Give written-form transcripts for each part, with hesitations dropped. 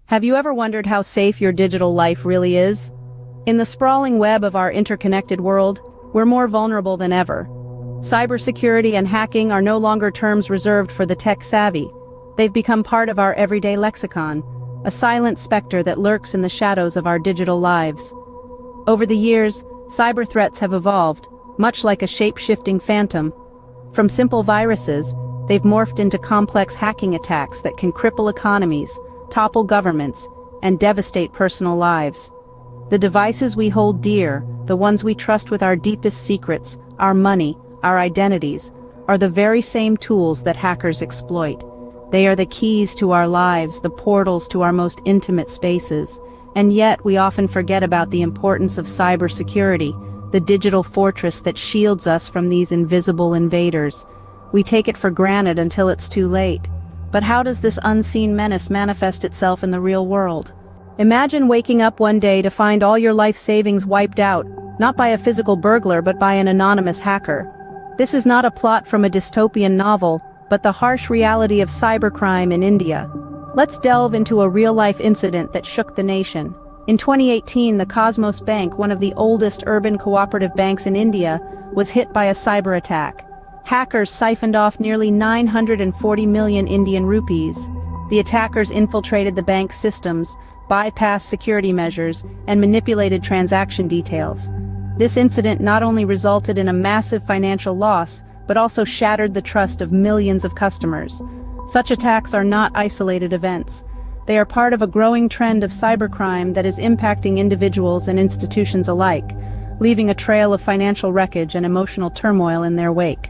Have you ever wondered how safe your digital life really is? In the sprawling web of our interconnected world, we're more vulnerable than ever. Cybersecurity and hacking are no longer terms reserved for the tech-savvy. They've become part of our everyday lexicon, a silent specter that lurks in the shadows of our digital lives. Over the years, cyber threats have evolved, much like a shape-shifting phantom. From simple viruses, they've morphed into complex hacking attacks that can cripple economies, topple governments, and devastate personal lives. The devices we hold dear, the ones we trust with our deepest secrets, our money, our identities, are the very same tools that hackers exploit. They are the keys to our lives, the portals to our most intimate spaces. And yet we often forget about the importance of cybersecurity, the digital fortress that shields us from these invisible invaders. We take it for granted until it's too late. But how does this unseen menace manifest itself in the real world? Imagine waking up one day to find all your life savings wiped out, not by a physical burglar but by an anonymous hacker. This is not a plot from a dystopian novel, but the harsh reality of cybercrime in India. Let's delve into a real-life incident that shook the nation. In 2018, the Cosmos Bank, one of the oldest urban cooperative banks in India, was hit by a cyber attack. Hackers siphoned off nearly 940 million Indian rupees. The attackers infiltrated the bank's systems, bypassed security measures, and manipulated transaction details. This incident not only resulted in a massive financial loss, but also shattered the trust of millions of customers. Such attacks are not isolated events. They are part of a growing trend of cybercrime that is impacting individuals and institutions alike, leaving a trail of financial wreckage and emotional turmoil in their wake.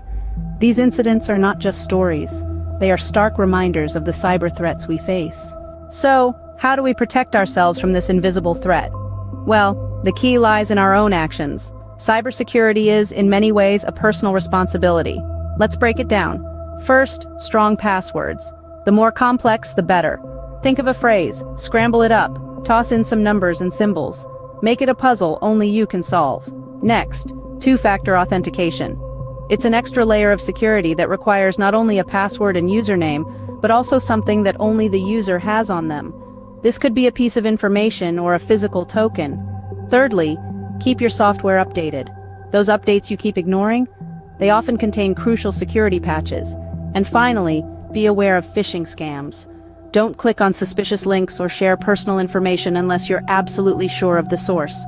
These incidents are not just stories. They are stark reminders of the cyber threats we face. So, how do we protect ourselves from this invisible threat? Well, the key lies in our own actions. Cybersecurity is, in many ways, a personal responsibility. Let's break it down. First, strong passwords. The more complex, the better. Think of a phrase, scramble it up, toss in some numbers and symbols. Make it a puzzle only you can solve. Next, two-factor authentication. It's an extra layer of security that requires not only a password and username, but also something that only the user has on them. This could be a piece of information or a physical token. Thirdly, keep your software updated. Those updates you keep ignoring? They often contain crucial security patches. And finally, be aware of phishing scams. Don't click on suspicious links or share personal information unless you're absolutely sure of the source.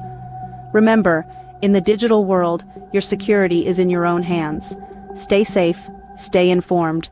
Remember, in the digital world, your security is in your own hands. Stay safe, stay informed.